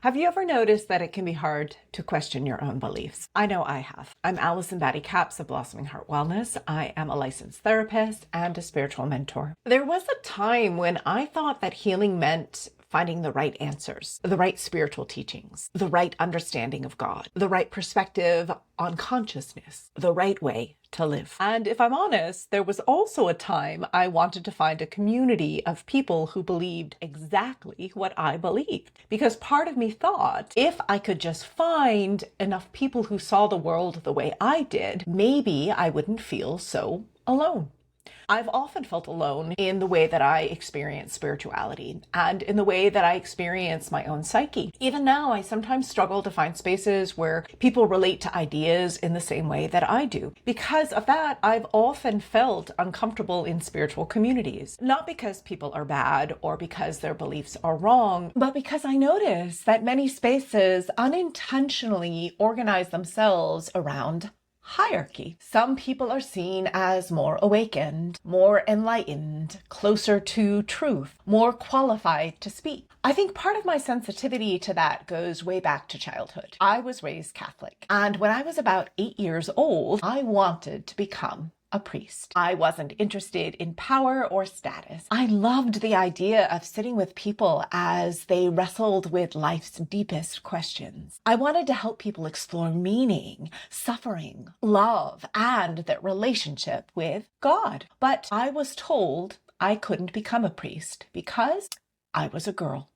Have you ever noticed that it can be hard to question your own beliefs? I know I have. I'm Alison Batty Capps of Blossoming Heart Wellness. I am a licensed therapist and a spiritual mentor. There was a time when I thought that healing meant finding the right answers, the right spiritual teachings, the right understanding of God, the right perspective on consciousness, the right way to live. And if I'm honest, there was also a time I wanted to find a community of people who believed exactly what I believed. Because part of me thought, if I could just find enough people who saw the world the way I did, maybe I wouldn't feel so alone. I've often felt alone in the way that I experience spirituality and in the way that I experience my own psyche. Even now, I sometimes struggle to find spaces where people relate to ideas in the same way that I do. Because of that, I've often felt uncomfortable in spiritual communities. Not because people are bad or because their beliefs are wrong, but because I notice that many spaces unintentionally organize themselves around hierarchy. Some people are seen as more awakened, more enlightened, closer to truth, more qualified to speak. I think part of my sensitivity to that goes way back to childhood. I was raised Catholic, and when I was about 8 years old, I wanted to become a priest. I wasn't interested in power or status. I loved the idea of sitting with people as they wrestled with life's deepest questions. I wanted to help people explore meaning, suffering, love, and their relationship with God. But I was told I couldn't become a priest because I was a girl.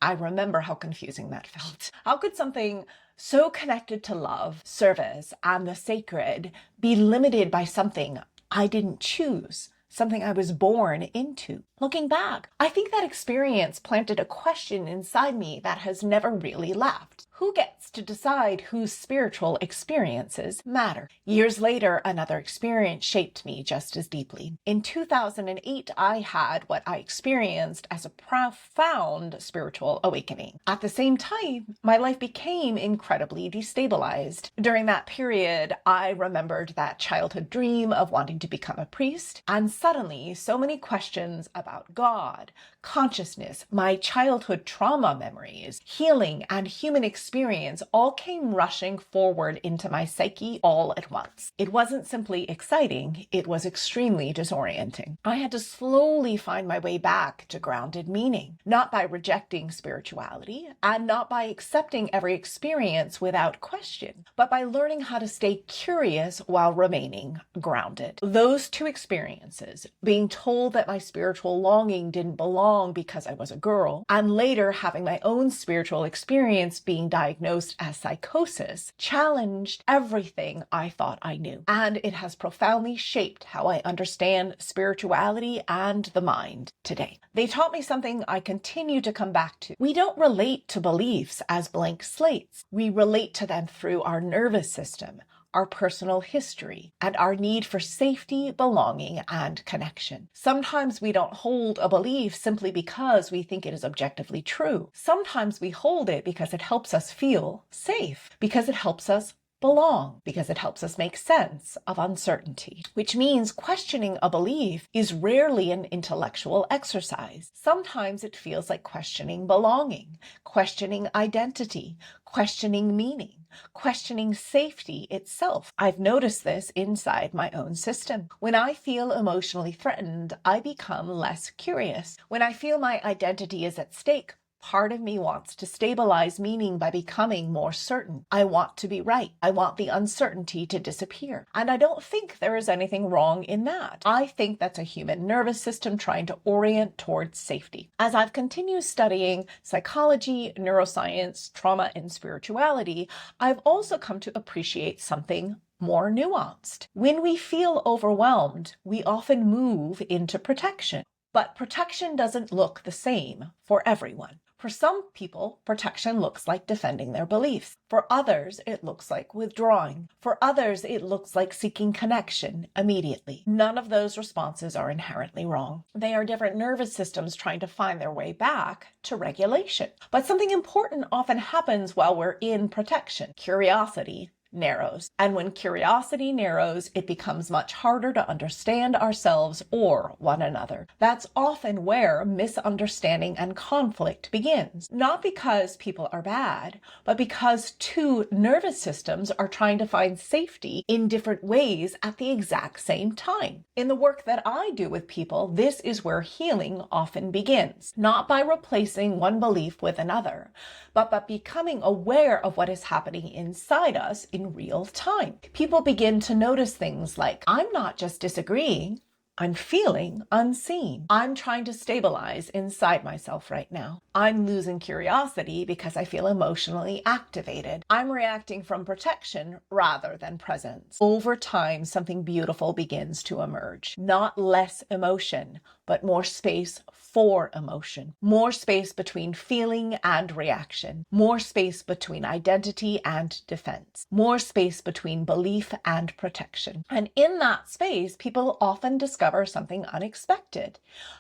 I remember how confusing that felt. How could something so connected to love, service, and the sacred be limited by something I didn't choose, something I was born into? Looking back, I think that experience planted a question inside me that has never really left. Who gets to decide whose spiritual experiences matter? Years later, another experience shaped me just as deeply. In 2008, I had what I experienced as a profound spiritual awakening. At the same time, my life became incredibly destabilized. During that period, I remembered that childhood dream of wanting to become a priest, and suddenly so many questions about God, consciousness, my childhood trauma memories, healing, and human experience all came rushing forward into my psyche all at once. It wasn't simply exciting, it was extremely disorienting. I had to slowly find my way back to grounded meaning, not by rejecting spirituality and not by accepting every experience without question, but by learning how to stay curious while remaining grounded. Those two experiences, being told that my spiritual longing didn't belong because I was a girl, and later having my own spiritual experience being diagnosed as psychosis, challenged everything I thought I knew. And it has profoundly shaped how I understand spirituality and the mind today. They taught me something I continue to come back to. We don't relate to beliefs as blank slates. We relate to them through our nervous system, our personal history, and our need for safety, belonging, and connection. Sometimes we don't hold a belief simply because we think it is objectively true. Sometimes we hold it because it helps us feel safe, because it helps us belong, because it helps us make sense of uncertainty, which means questioning a belief is rarely an intellectual exercise. Sometimes it feels like questioning belonging, questioning identity, questioning meaning, questioning safety itself. I've noticed this inside my own system. When I feel emotionally threatened, I become less curious. When I feel my identity is at stake, part of me wants to stabilize meaning by becoming more certain. I want to be right. I want the uncertainty to disappear. And I don't think there is anything wrong in that. I think that's a human nervous system trying to orient towards safety. As I've continued studying psychology, neuroscience, trauma, and spirituality, I've also come to appreciate something more nuanced. When we feel overwhelmed, we often move into protection. But protection doesn't look the same for everyone. For some people, protection looks like defending their beliefs. For others, it looks like withdrawing. For others, it looks like seeking connection immediately. None of those responses are inherently wrong. They are different nervous systems trying to find their way back to regulation. But something important often happens while we're in protection: curiosity narrows. And when curiosity narrows, it becomes much harder to understand ourselves or one another. That's often where misunderstanding and conflict begins. Not because people are bad, but because two nervous systems are trying to find safety in different ways at the exact same time. In the work that I do with people, this is where healing often begins, not by replacing one belief with another, but by becoming aware of what is happening inside us in real time. People begin to notice things like, I'm not just disagreeing, I'm feeling unseen. I'm trying to stabilize inside myself right now. I'm losing curiosity because I feel emotionally activated. I'm reacting from protection rather than presence. Over time, something beautiful begins to emerge. Not less emotion, but more space for emotion. More space between feeling and reaction. More space between identity and defense. More space between belief and protection. And in that space, people often discover something unexpected.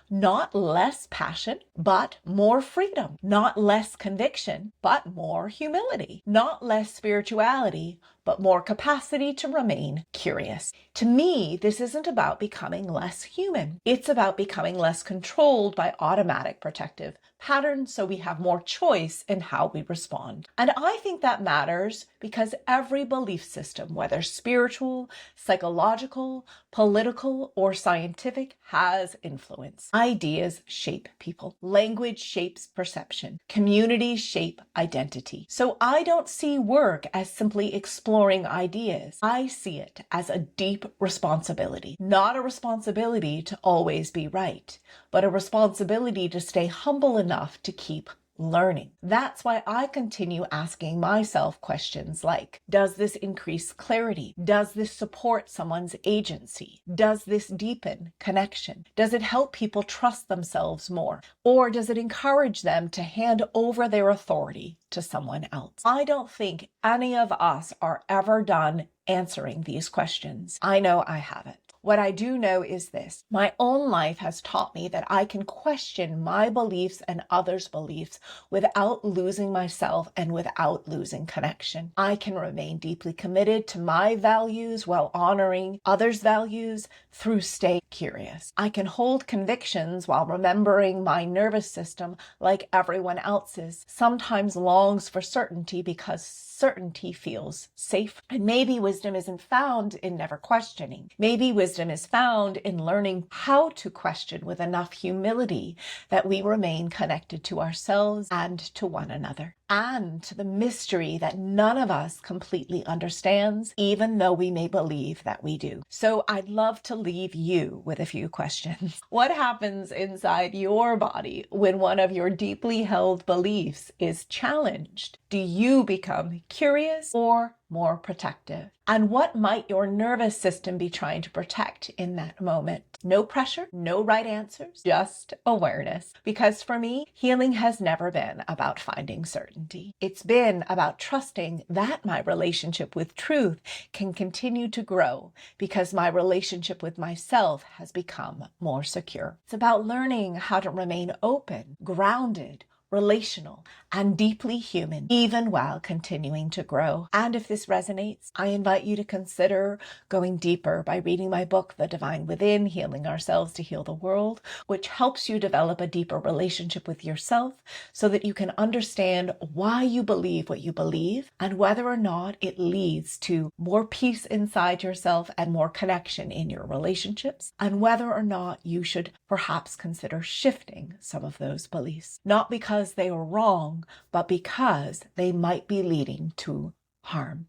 Not less passion, but more freedom. Not less conviction, but more humility. Not less spirituality, but more capacity to remain curious. To me, this isn't about becoming less human. It's about becoming less controlled by automatic protective patterns so we have more choice in how we respond. And I think that matters because every belief system, whether spiritual, psychological, political, or scientific, has influence. Ideas shape people. Language shapes perception. Communities shape identity. So I don't see work as simply exploring ideas. I see it as a deep responsibility. Not a responsibility to always be right, but a responsibility to stay humble enough to keep learning. That's why I continue asking myself questions like, does this increase clarity? Does this support someone's agency? Does this deepen connection? Does it help people trust themselves more? Or does it encourage them to hand over their authority to someone else? I don't think any of us are ever done answering these questions. I know I haven't. What I do know is this: my own life has taught me that I can question my beliefs and others' beliefs without losing myself and without losing connection. I can remain deeply committed to my values while honoring others' values through staying curious. I can hold convictions while remembering my nervous system, like everyone else's, sometimes longs for certainty because certainty feels safe. And maybe wisdom isn't found in never questioning. Maybe wisdom is found in learning how to question with enough humility that we remain connected to ourselves and to one another, and to the mystery that none of us completely understands, even though we may believe that we do. So I'd love to leave you with a few questions. What happens inside your body when one of your deeply held beliefs is challenged? Do you become curious or more protective? And what might your nervous system be trying to protect in that moment? No pressure, no right answers, just awareness. Because for me, healing has never been about finding certainty. It's been about trusting that my relationship with truth can continue to grow because my relationship with myself has become more secure. It's about learning how to remain open, grounded, relational, and deeply human, even while continuing to grow. And if this resonates, I invite you to consider going deeper by reading my book, The Divine Within, Healing Ourselves to Heal the World, which helps you develop a deeper relationship with yourself so that you can understand why you believe what you believe and whether or not it leads to more peace inside yourself and more connection in your relationships, and whether or not you should perhaps consider shifting some of those beliefs. Not because they are wrong, but because they might be leading to harm.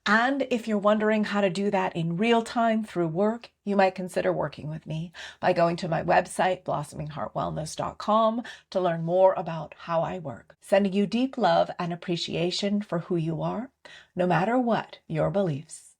And if you're wondering how to do that in real time through work, you might consider working with me by going to my website, blossomingheartwellness.com, to learn more about how I work. Sending you deep love and appreciation for who you are, no matter what your beliefs.